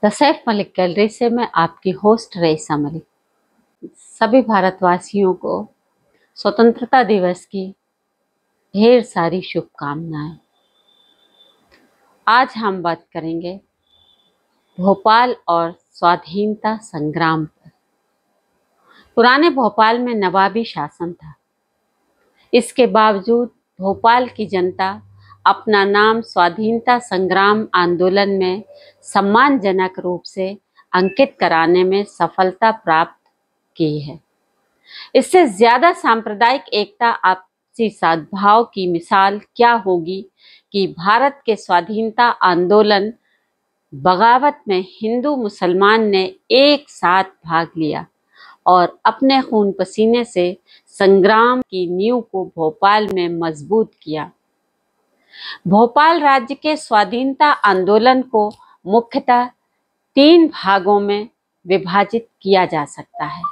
The Saif Malik gallery से मैं आपकी होस्ट रईसा मलिक। सभी भारतवासियों को स्वतंत्रता दिवस की ढेर सारी शुभकामनाएं। आज हम बात करेंगे भोपाल और स्वाधीनता संग्राम पर। पुराने भोपाल में नवाबी शासन था। इसके बावजूद भोपाल की जनता अपना नाम स्वाधीनता संग्राम आंदोलन में सम्मानजनक रूप से अंकित कराने में सफलता प्राप्त की है। इससे ज्यादा सांप्रदायिक एकता, आपसी सद्भाव की मिसाल क्या होगी कि भारत के स्वाधीनता आंदोलन बगावत में हिंदू मुसलमान ने एक साथ भाग लिया और अपने खून पसीने से संग्राम की नींव को भोपाल में मजबूत किया। भोपाल राज्य के स्वाधीनता आंदोलन को मुख्यतः 3 भागों में विभाजित किया जा सकता है।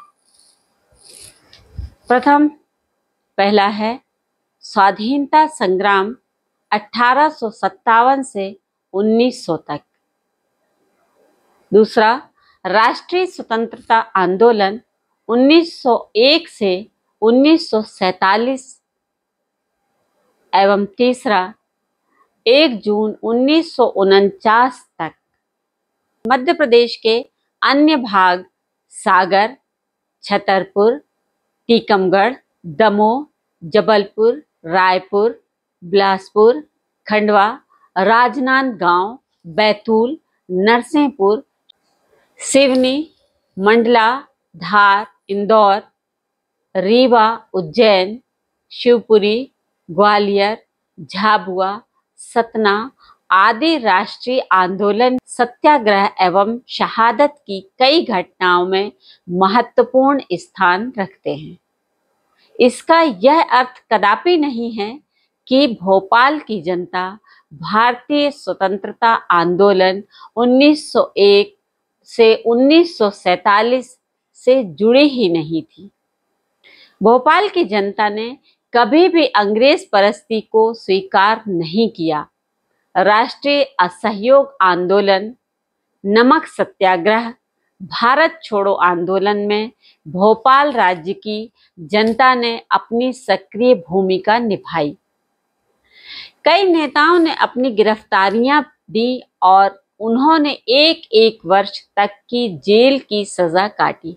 पहला है स्वाधीनता संग्राम 1857 से 1900 तक। दूसरा, राष्ट्रीय स्वतंत्रता आंदोलन 1901 से 1947 एवं तीसरा 1 जून 1949 तक। मध्य प्रदेश के अन्य भाग सागर, छतरपुर, टीकमगढ़, दमोह, जबलपुर, रायपुर, बिलासपुर, खंडवा, राजनांदगांव, बैतूल, नरसिंहपुर, सिवनी, मंडला, धार, इंदौर, रीवा, उज्जैन, शिवपुरी, ग्वालियर, झाबुआ, सतना आदि राष्ट्रीय आंदोलन सत्याग्रह एवं शहादत की कई घटनाओं में महत्वपूर्ण स्थान रखते हैं। इसका यह अर्थ कदापि नहीं है कि भोपाल की जनता भारतीय स्वतंत्रता आंदोलन 1901 से 1947 से जुड़ी ही नहीं थी। भोपाल की जनता ने कभी भी अंग्रेज परस्ती को स्वीकार नहीं किया। राष्ट्रीय असहयोग आंदोलन, नमक सत्याग्रह, भारत छोड़ो आंदोलन में भोपाल राज्य की जनता ने अपनी सक्रिय भूमिका निभाई। कई नेताओं ने अपनी गिरफ्तारियां दी और उन्होंने 1-1 वर्ष तक की जेल की सजा काटी।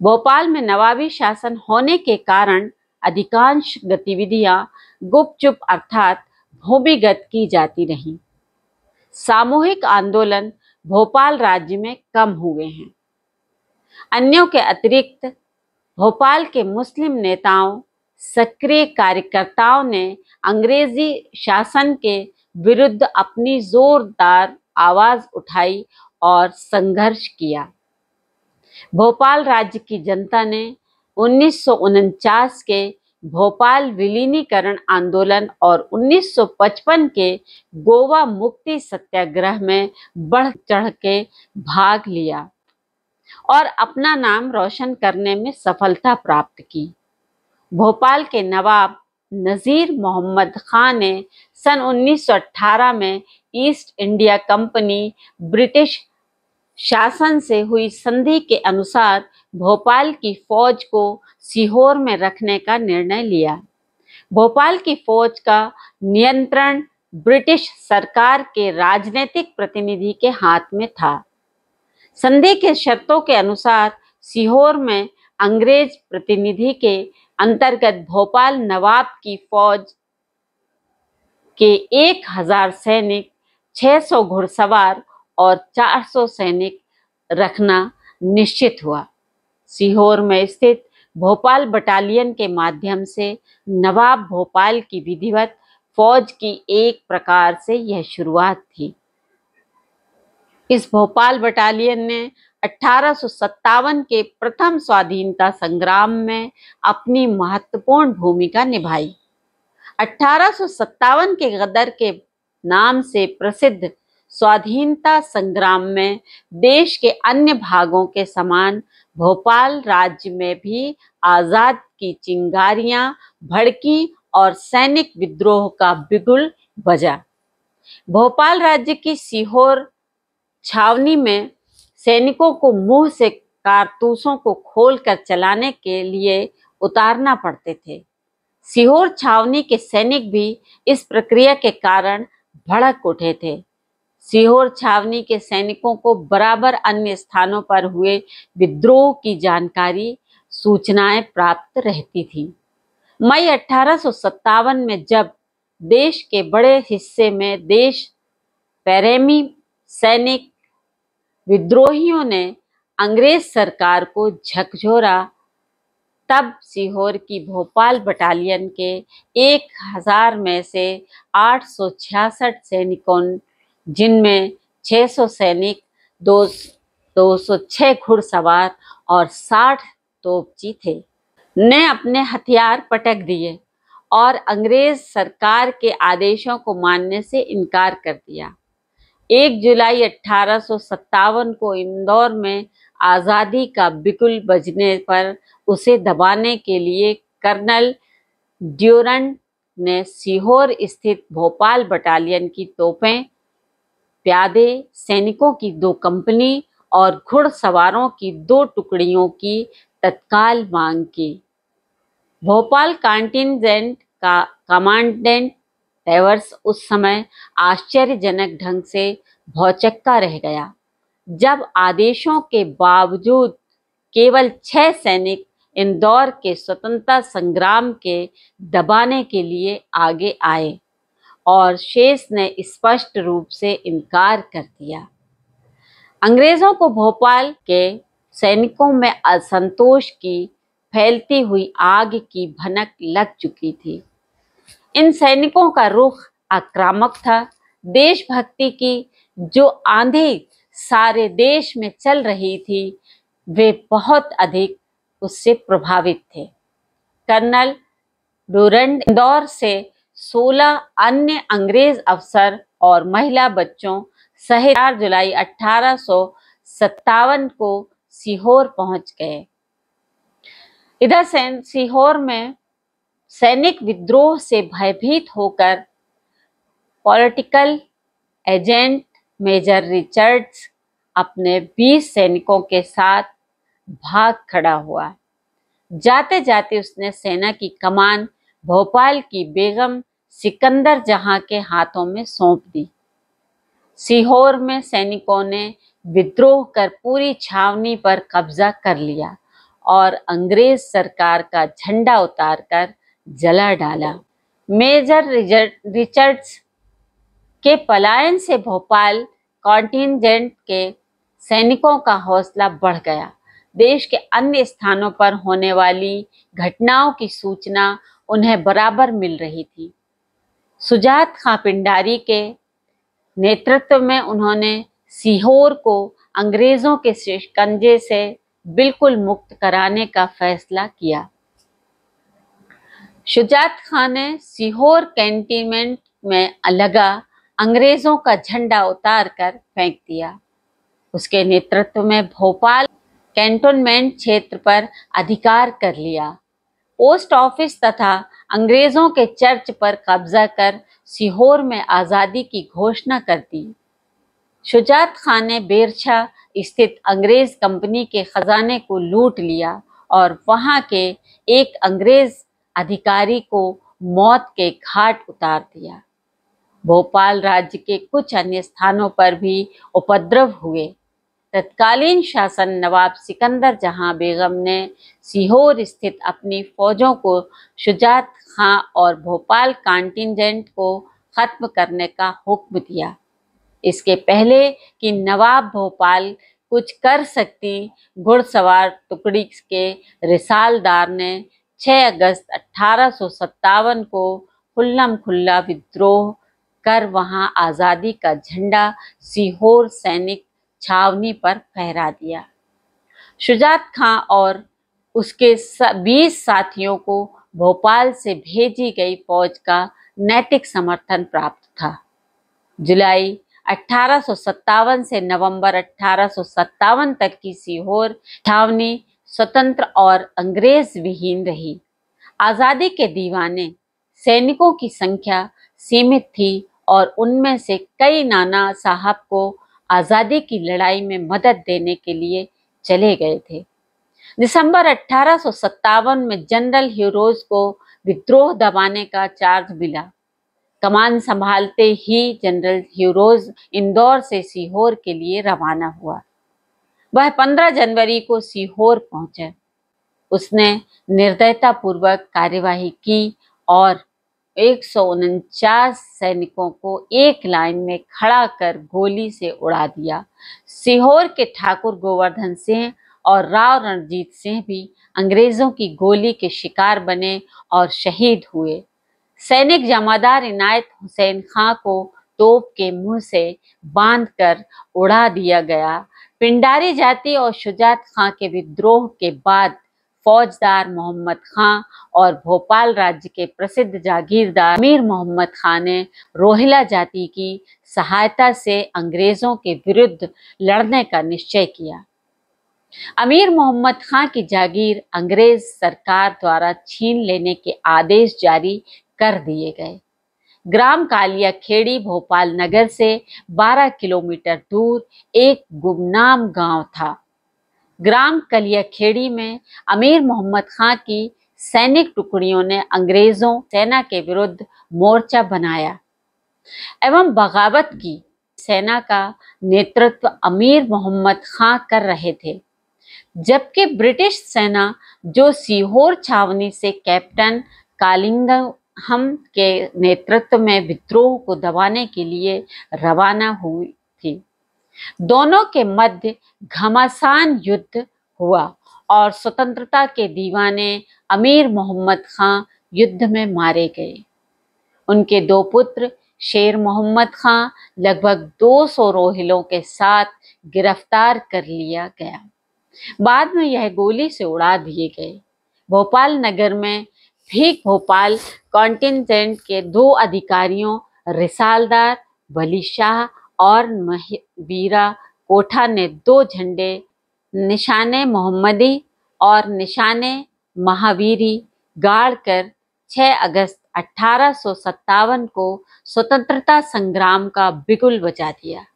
भोपाल में नवाबी शासन होने के कारण अधिकांश गतिविधियां गुपचुप अर्थात भूमिगत की जाती रहीं। सामूहिक आंदोलन भोपाल राज्य में कम हुए हैं। अन्यों के अतिरिक्त भोपाल के मुस्लिम नेताओं, सक्रिय कार्यकर्ताओं ने अंग्रेजी शासन के विरुद्ध अपनी जोरदार आवाज उठाई और संघर्ष किया। भोपाल राज्य की जनता ने 1949 के भोपाल विलीनीकरण आंदोलन और 1955 के गोवा मुक्ति सत्याग्रह में बढ़ चढ़ के भाग लिया और अपना नाम रोशन करने में सफलता प्राप्त की। भोपाल के नवाब नजीर मोहम्मद खान ने सन 1918 में ईस्ट इंडिया कंपनी ब्रिटिश शासन से हुई संधि के अनुसार भोपाल की फौज को सीहोर में रखने का निर्णय लिया। भोपाल की फौज का नियंत्रण ब्रिटिश सरकार के राजनीतिक प्रतिनिधि के हाथ में था। संधि के शर्तों के अनुसार सीहोर में अंग्रेज प्रतिनिधि के अंतर्गत भोपाल नवाब की फौज के 1000 सैनिक, 600 घुड़सवार और 400 सैनिक रखना निश्चित हुआ। सीहोर में स्थित भोपाल बटालियन के माध्यम से नवाब भोपाल की विधिवत फौज की एक प्रकार से यह शुरुआत थी। इस भोपाल बटालियन ने 1857 के प्रथम स्वाधीनता संग्राम में अपनी महत्वपूर्ण भूमिका निभाई। 1857 के गदर के नाम से प्रसिद्ध स्वाधीनता संग्राम में देश के अन्य भागों के समान भोपाल राज्य में भी आजाद की चिंगारियां भड़की और सैनिक विद्रोह का बिगुल बजा। भोपाल राज्य की सीहोर छावनी में सैनिकों को मुंह से कारतूसों को खोलकर चलाने के लिए उतारना पड़ते थे। सीहोर छावनी के सैनिक भी इस प्रक्रिया के कारण भड़क उठे थे। सीहोर छावनी के सैनिकों को बराबर अन्य स्थानों पर हुए विद्रोह की जानकारी, सूचनाएं प्राप्त रहती थी। मई 1857 में जब देश के बड़े हिस्से में देश पैरेमी सैनिक विद्रोहियों ने अंग्रेज सरकार को झकझोरा, तब सीहोर की भोपाल बटालियन के 1000 में से 866 सैनिकों, जिनमें 600 सैनिक, 206 घुड़सवार और 60 तोपची थे, ने अपने हथियार पटक दिए और अंग्रेज सरकार के आदेशों को मानने से इनकार कर दिया। 1 जुलाई 1857 को इंदौर में आज़ादी का बिगुल बजने पर उसे दबाने के लिए कर्नल ड्यूरंट ने सीहोर स्थित भोपाल बटालियन की तोपें, प्यादे सैनिकों की 2 कंपनी और घुड़सवारों की 2 टुकड़ियों की तत्काल मांग की। भोपाल कंटिंजेंट का कमांडेंट टेवर्स उस समय आश्चर्यजनक ढंग से भौचक्का रह गया, जब आदेशों के बावजूद केवल 6 सैनिक इंदौर के स्वतंत्रता संग्राम के दबाने के लिए आगे आए और शेष ने स्पष्ट रूप से इनकार कर दिया। अंग्रेजों को भोपाल के सैनिकों में असंतोष की फैलती हुई आग की भनक लग चुकी थी। इन सैनिकों का रुख आक्रामक था। देशभक्ति की जो आंधी सारे देश में चल रही थी, वे बहुत अधिक उससे प्रभावित थे। कर्नल ड्यूरंट इंदौर से 16 अन्य अंग्रेज अफसर और महिला बच्चों सहित 4 जुलाई 1857 को सीहोर पहुंच गए। इधर सीहोर में सैनिक विद्रोह से भयभीत होकर पॉलिटिकल एजेंट मेजर रिचर्ड्स अपने 20 सैनिकों के साथ भाग खड़ा हुआ। जाते जाते उसने सेना की कमान भोपाल की बेगम सिकंदर जहां के हाथों में सौंप दी। सीहोर में सैनिकों ने विद्रोह कर पूरी छावनी पर कब्जा कर लिया और अंग्रेज सरकार का झंडा उतारकर जला डाला। मेजर रिचर्ड्स के पलायन से भोपाल कॉन्टिंजेंट के सैनिकों का हौसला बढ़ गया। देश के अन्य स्थानों पर होने वाली घटनाओं की सूचना उन्हें बराबर मिल रही थी। सुजात खां पिंडारी के नेतृत्व में उन्होंने सीहोर को अंग्रेजों के शिकंजे से बिल्कुल मुक्त कराने का फैसला किया। शुजात खां ने सीहोर कैंटोनमेंट में लगा अंग्रेजों का झंडा उतार कर फेंक दिया। उसके नेतृत्व में भोपाल कैंटोनमेंट क्षेत्र पर अधिकार कर लिया। पोस्ट ऑफिस तथा अंग्रेजों के चर्च पर कब्जा कर सीहोर में आज़ादी की घोषणा कर दी। शुजात खां ने बेरछा स्थित अंग्रेज कंपनी के खजाने को लूट लिया और वहां के एक अंग्रेज अधिकारी को मौत के घाट उतार दिया। भोपाल राज्य के कुछ अन्य स्थानों पर भी उपद्रव हुए। तत्कालीन शासन नवाब सिकंदर जहां बेगम ने सीहोर स्थित अपनी फौजों को शुजात खां और भोपाल कंटिंजेंट को खत्म करने का हुक्म दिया। इसके पहले कि नवाब भोपाल कुछ कर सकती, घुड़सवार टुकड़ी के रिसालदार ने 6 अगस्त 1857 को खुल्लम खुल्ला विद्रोह कर वहां आज़ादी का झंडा सीहोर सैनिक छावनी पर फहरा दिया। शुजात खां और उसके 20 साथियों को भोपाल से भेजी गई फौज का नैतिक समर्थन प्राप्त था। जुलाई 1857 से नवंबर 1857 तक की सीहोर छावनी स्वतंत्र और अंग्रेज विहीन रही। आज़ादी के दीवाने सैनिकों की संख्या सीमित थी और उनमें से कई नाना साहब को आजादी की लड़ाई में मदद देने के लिए चले गए थे। दिसंबर 1857 में जनरल ह्यूरोज को विद्रोह दबाने का चार्ज मिला। कमान संभालते ही जनरल ह्यूरोज इंदौर से सीहोर के लिए रवाना हुआ। वह 15 जनवरी को सीहोर पहुंचे। उसने निर्दयतापूर्वक कार्यवाही की और 149 सैनिकों को एक लाइन में खड़ा कर गोली से उड़ा दिया। सीहोर के ठाकुर गोवर्धन सिंह और राव रणजीत सिंह भी अंग्रेजों की गोली के शिकार बने और शहीद हुए। सैनिक जमादार इनायत हुसैन खां को तोप के मुंह से बांधकर उड़ा दिया गया। पिंडारी जाति और शुजात खां के विद्रोह के बाद फौजदार मोहम्मद खां और भोपाल राज्य के प्रसिद्ध जागीरदार अमीर मोहम्मद खां ने रोहिला जाति की सहायता से अंग्रेजों के विरुद्ध लड़ने का निश्चय किया। अमीर मोहम्मद खां की जागीर अंग्रेज सरकार द्वारा छीन लेने के आदेश जारी कर दिए गए। ग्राम कालिया खेड़ी भोपाल नगर से 12 किलोमीटर दूर एक गुमनाम गांव था। ग्राम कलियाखेड़ी में अमीर मोहम्मद खां की सैनिक टुकड़ियों ने अंग्रेजों सेना के विरुद्ध मोर्चा बनाया एवं बगावत की। सेना का नेतृत्व अमीर मोहम्मद खां कर रहे थे, जबकि ब्रिटिश सेना जो सीहोर छावनी से कैप्टन कालिंगहम के नेतृत्व में विद्रोह को दबाने के लिए रवाना हुई थी। दोनों के मध्य घमासान युद्ध हुआ और स्वतंत्रता के दीवाने अमीर मोहम्मद खां युद्ध में मारे गए। उनके दो पुत्र शेर मोहम्मद खां लगभग 200 रोहिलों के साथ गिरफ्तार कर लिया गया। बाद में यह गोली से उड़ा दिए गए। भोपाल नगर में भी भोपाल कॉन्टिजेंट के 2 अधिकारियों रिसालदार वली शाह और वीरा कोठा ने 2 झंडे निशाने मोहम्मदी और निशाने महावीरी गाड़कर 6 अगस्त 1857 को स्वतंत्रता संग्राम का बिगुल बजा दिया।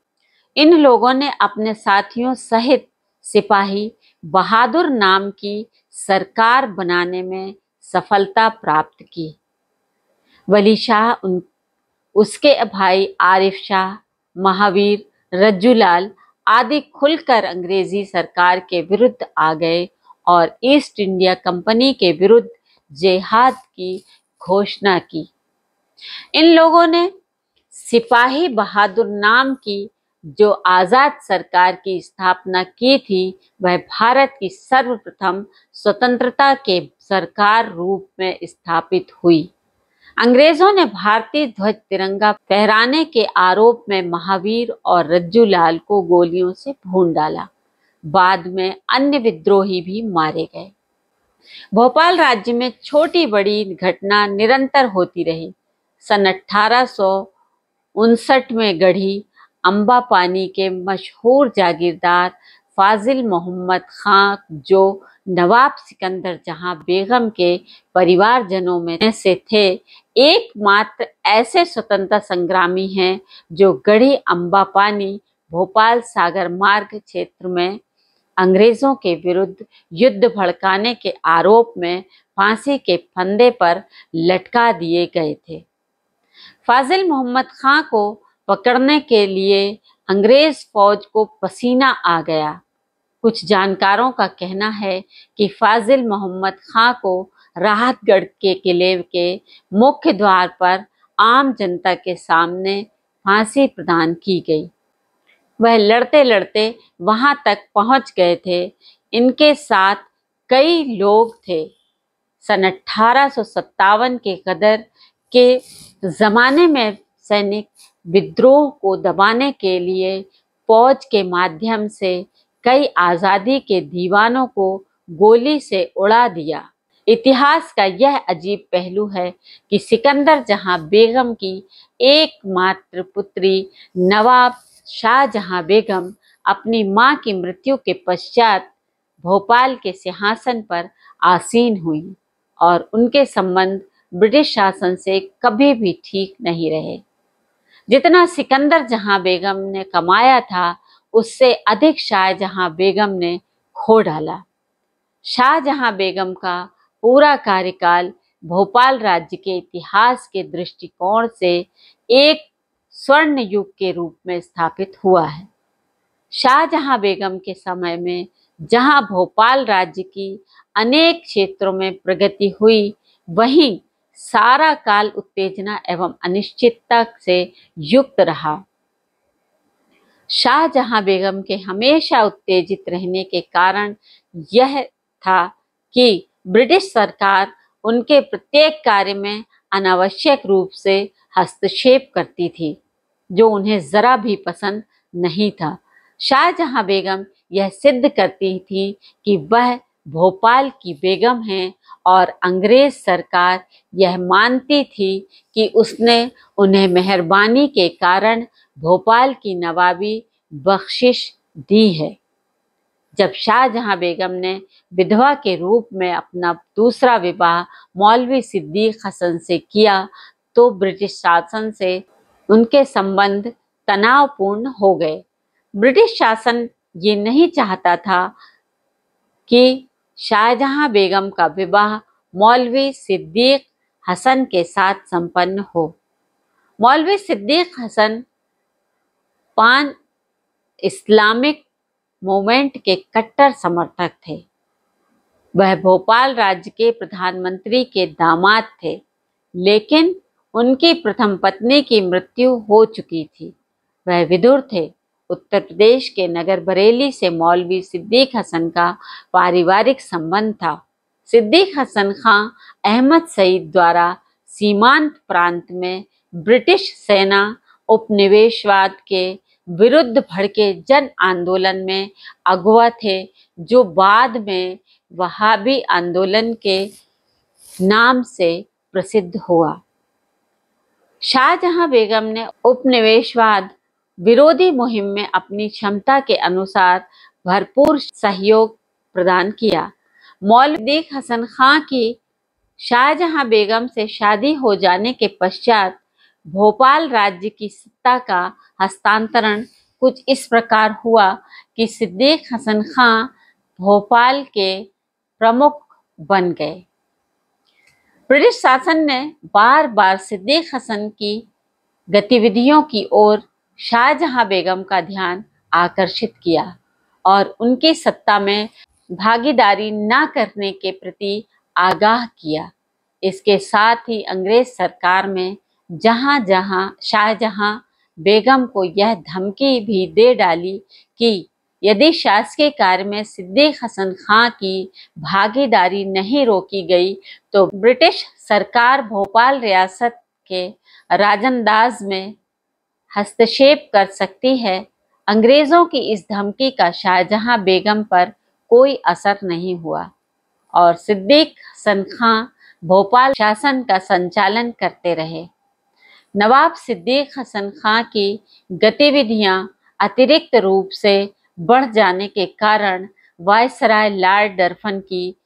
इन लोगों ने अपने साथियों सहित सिपाही बहादुर नाम की सरकार बनाने में सफलता प्राप्त की। वली शाह उसके भाई आरिफ शाह, महावीर, रज्जूलाल आदि खुलकर अंग्रेजी सरकार के विरुद्ध आ गए और ईस्ट इंडिया कंपनी के विरुद्ध जिहाद की घोषणा की। इन लोगों ने सिपाही बहादुर नाम की जो आजाद सरकार की स्थापना की थी, वह भारत की सर्वप्रथम स्वतंत्रता के सरकार रूप में स्थापित हुई। अंग्रेजों ने भारतीय ध्वज तिरंगा फहराने के आरोप में महावीर और रज्जूलाल को गोलियों से भून डाला। बाद में अन्य विद्रोही भी मारे गए। भोपाल राज्य में छोटी बड़ी घटना निरंतर होती रही। सन 1859 में गढ़ी अम्बा पानी के मशहूर जागीरदार फाजिल मोहम्मद खां, जो नवाब सिकंदर जहां बेगम के परिवारजनों में से थे, एकमात्र ऐसे स्वतंत्रता संग्रामी हैं जो गढ़ी अम्बा पानी भोपाल सागर मार्ग क्षेत्र में अंग्रेजों के विरुद्ध युद्ध भड़काने के आरोप में फांसी के फंदे पर लटका दिए गए थे। फाजिल मोहम्मद खां को पकड़ने के लिए अंग्रेज फौज को पसीना आ गया। कुछ जानकारों का कहना है कि फाजिल मोहम्मद खां को राहतगढ़ के किले के मुख्य द्वार पर आम जनता के सामने फांसी प्रदान की गई। वह लड़ते लड़ते वहां तक पहुंच गए थे। इनके साथ कई लोग थे। सन 1857 के गदर के जमाने में सैनिक विद्रोह को दबाने के लिए फौज के माध्यम से कई आजादी के दीवानों को गोली से उड़ा दिया। इतिहास का यह अजीब पहलू है कि सिकंदर जहां बेगम की एकमात्र पुत्री नवाब शाहजहां बेगम अपनी मां की मृत्यु के पश्चात भोपाल के सिंहासन पर आसीन हुई और उनके संबंध ब्रिटिश शासन से कभी भी ठीक नहीं रहे। जितना सिकंदर जहां बेगम ने कमाया था उससे अधिक शाहजहां बेगम ने खो डाला। शाहजहां बेगम का पूरा कार्यकाल भोपाल राज्य के इतिहास के दृष्टिकोण से एक स्वर्ण युग के रूप में स्थापित हुआ है। शाहजहां बेगम के समय में जहां भोपाल राज्य की अनेक क्षेत्रों में प्रगति हुई, वहीं सारा काल उत्तेजना एवं अनिश्चितता से युक्त रहा। शाहजहां बेगम के हमेशा उत्तेजित रहने के कारण यह था कि ब्रिटिश सरकार उनके प्रत्येक कार्य में अनावश्यक रूप से हस्तक्षेप करती थी, जो उन्हें जरा भी पसंद नहीं था। शाहजहां बेगम यह सिद्ध करती थी कि वह भोपाल की बेगम हैं और अंग्रेज सरकार यह मानती थी कि उसने उन्हें मेहरबानी के कारण भोपाल की नवाबी बख्शिश दी है। जब शाहजहां बेगम ने विधवा के रूप में अपना दूसरा विवाह मौलवी सिद्दीक हसन से किया तो ब्रिटिश शासन से उनके संबंध तनावपूर्ण हो गए। ब्रिटिश शासन ये नहीं चाहता था कि शाहजहां बेगम का विवाह मौलवी सिद्दीक हसन के साथ संपन्न हो। मौलवी सिद्दीक हसन पान इस्लामिक मूवमेंट के कट्टर समर्थक थे। वह भोपाल राज्य के प्रधानमंत्री के दामाद थे, लेकिन उनकी प्रथम पत्नी की मृत्यु हो चुकी थी। वह विदुर थे। उत्तर प्रदेश के नगर बरेली से मौलवी सिद्दीक हसन का पारिवारिक संबंध था। सिद्दीक हसन खां अहमद सईद द्वारा सीमांत प्रांत में ब्रिटिश सेना उपनिवेशवाद के विरुद्ध भड़के जन आंदोलन में अगुवा थे, जो बाद में वहाबी आंदोलन के नाम से प्रसिद्ध हुआ। शाहजहां बेगम ने उपनिवेशवाद विरोधी मुहिम में अपनी क्षमता के अनुसार भरपूर सहयोग प्रदान किया। मौलवी सिद्दीक हसन खां की शाहजहां बेगम से शादी हो जाने के पश्चात भोपाल राज्य की सत्ता का हस्तांतरण कुछ इस प्रकार हुआ कि सिद्दीक हसन खां भोपाल के प्रमुख बन गए। ब्रिटिश शासन ने बार बार सिद्दीक हसन की गतिविधियों की ओर शाहजहां बेगम का ध्यान आकर्षित किया और उनकी सत्ता में भागीदारी न करने के प्रति आगाह किया। इसके साथ ही अंग्रेज सरकार में जहां जहां शाहजहां बेगम को यह धमकी भी दे डाली कि यदि शासकीय कार्य में सिद्दीक हसन खां की भागीदारी नहीं रोकी गई तो ब्रिटिश सरकार भोपाल रियासत के राजअंदाज में हस्तक्षेप कर सकती है। अंग्रेजों की इस धमकी का शाहजहां बेगम पर कोई असर नहीं हुआ और सिद्दीक हसन खां भोपाल शासन का संचालन करते रहे। नवाब सिद्दीक हसन खां की गतिविधियां अतिरिक्त रूप से बढ़ जाने के कारण वायसराय लॉर्ड डरफन की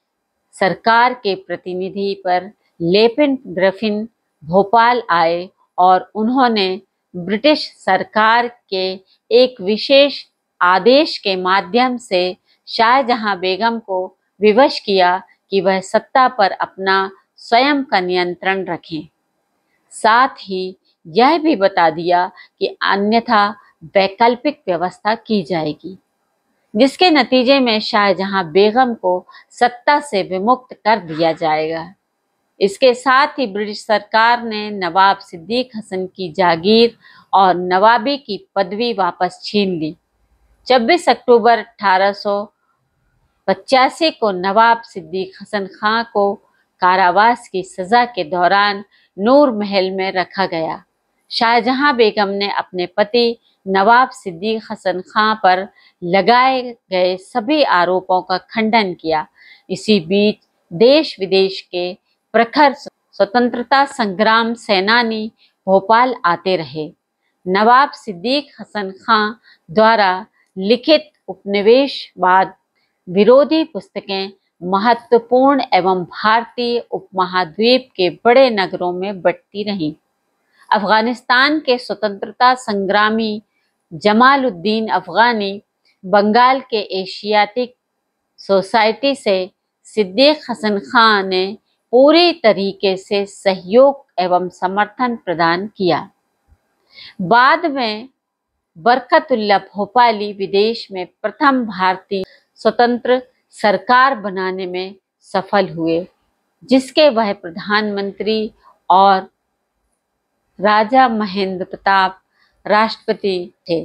सरकार के प्रतिनिधि पर लेपिन ग्रिफिन भोपाल आए और उन्होंने ब्रिटिश सरकार के एक विशेष आदेश के माध्यम से शाहजहां बेगम को विवश किया कि वह सत्ता पर अपना स्वयं का नियंत्रण रखें। साथ ही यह भी बता दिया कि अन्यथा वैकल्पिक व्यवस्था की जाएगी, जिसके नतीजे में शाहजहां बेगम को सत्ता से विमुक्त कर दिया जाएगा। इसके साथ ही ब्रिटिश सरकार ने नवाब सिद्दीक हसन की जागीर और नवाबी की पदवी वापस छीन ली। 26 अक्टूबर 1885 को नवाब सिद्दीक हसन खां को कारावास की सजा के दौरान नूर महल में रखा गया। शाहजहां बेगम ने अपने पति नवाब सिद्दीक हसन खां पर लगाए गए सभी आरोपों का खंडन किया। इसी बीच देश विदेश के प्रखर स्वतंत्रता संग्राम सेनानी भोपाल आते रहे। नवाब सिद्दीक हसन खां द्वारा लिखित उपनिवेशवाद विरोधी पुस्तकें महत्वपूर्ण एवं भारतीय उपमहाद्वीप के बड़े नगरों में बंटती रहीं। अफगानिस्तान के स्वतंत्रता संग्रामी जमालुद्दीन अफगानी बंगाल के एशियाटिक सोसाइटी से सिद्दीक हसन खान ने पूरी तरीके से सहयोग एवं समर्थन प्रदान किया। बाद में बरकतुल्लाह भोपाली विदेश में प्रथम भारतीय स्वतंत्र सरकार बनाने में सफल हुए, जिसके वह प्रधानमंत्री और राजा महेंद्र प्रताप राष्ट्रपति थे।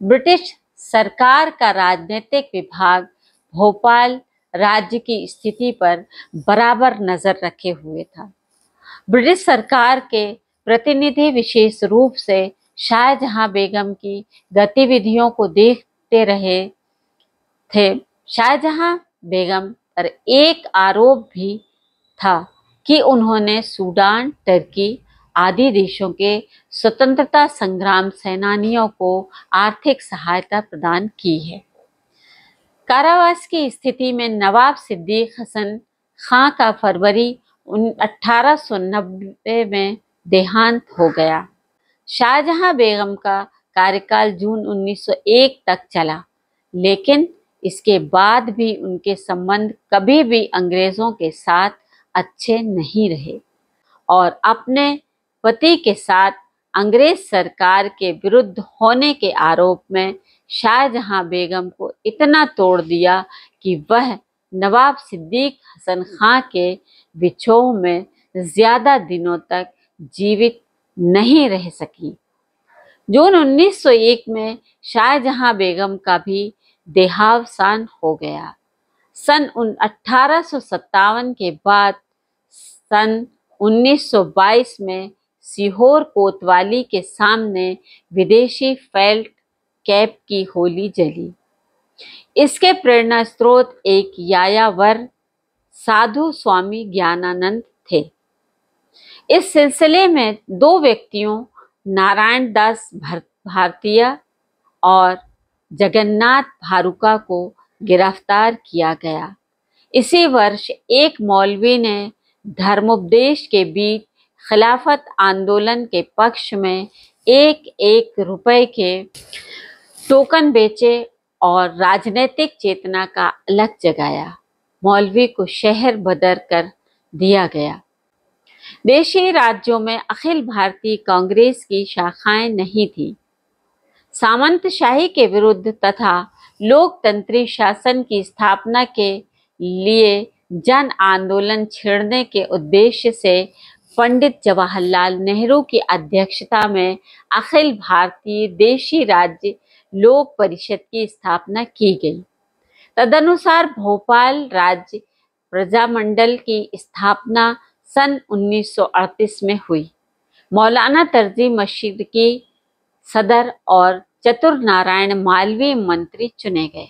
ब्रिटिश सरकार का राजनीतिक विभाग भोपाल राज्य की स्थिति पर बराबर नजर रखे हुए था। ब्रिटिश सरकार के प्रतिनिधि विशेष रूप से शाहजहां बेगम की गतिविधियों को देखते रहे थे। शाहजहां बेगम पर एक आरोप भी था कि उन्होंने सूडान, टर्की आदि देशों के स्वतंत्रता संग्राम सेनानियों को आर्थिक सहायता प्रदान की है। कारावास की स्थिति में नवाब सिद्दीक हसन खां का फरवरी 1890 में देहांत हो गया। शाहजहां बेगम का कार्यकाल जून 1901 तक चला, लेकिन इसके बाद भी उनके संबंध कभी भी अंग्रेजों के साथ अच्छे नहीं रहे और अपने पति के साथ अंग्रेज सरकार के विरुद्ध होने के आरोप में शाहजहां बेगम को इतना तोड़ दिया कि वह नवाब सिद्दीक हसन खां के विछोह में ज्यादा दिनों तक जीवित नहीं रह सकी। जून 1901 में शाहजहां बेगम का भी देहावसान हो गया। सन 1857 के बाद सन 1922 में सीहोर कोतवाली के सामने विदेशी फेल्ट कैप की होली जली। इसके प्रेरणा स्रोत एक यायावर साधु स्वामी ज्ञानानंद थे। इस सिलसिले में दो व्यक्तियों नारायण दास भारतीय और जगन्नाथ भारुका को गिरफ्तार किया गया। इसी वर्ष एक मौलवी ने धर्मोपदेश के बीच खिलाफत आंदोलन के पक्ष में 1-1 रुपए के टोकन बेचे और राजनीतिक चेतना का अलग जगाया। मौलवी को शहर बदर कर दिया गया। देशी राज्यों में अखिल भारतीय कांग्रेस की शाखाएं नहीं थी। सामंतशाही के विरुद्ध तथा लोकतंत्री शासन की स्थापना के लिए जन आंदोलन छेड़ने के उद्देश्य से पंडित जवाहरलाल नेहरू की अध्यक्षता में अखिल भारतीय देशी राज्य लोक परिषद की स्थापना की गई। तदनुसार भोपाल राज्य प्रजामंडल की स्थापना सन 1938 में हुई। मौलाना तर्जी मस्जिद की सदर और चतुर नारायण मालवीय मंत्री चुने गए।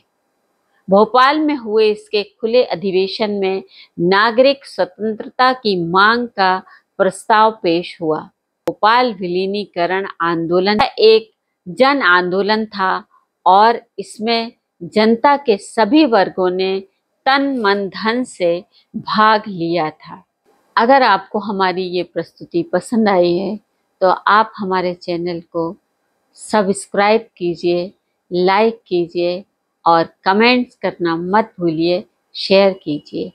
भोपाल में हुए इसके खुले अधिवेशन में नागरिक स्वतंत्रता की मांग का प्रस्ताव पेश हुआ। भोपाल विलीनीकरण आंदोलन एक जन आंदोलन था और इसमें जनता के सभी वर्गों ने तन मन धन से भाग लिया था। अगर आपको हमारी ये प्रस्तुति पसंद आई है तो आप हमारे चैनल को सब्सक्राइब कीजिए, लाइक कीजिए और कमेंट्स करना मत भूलिए, शेयर कीजिए।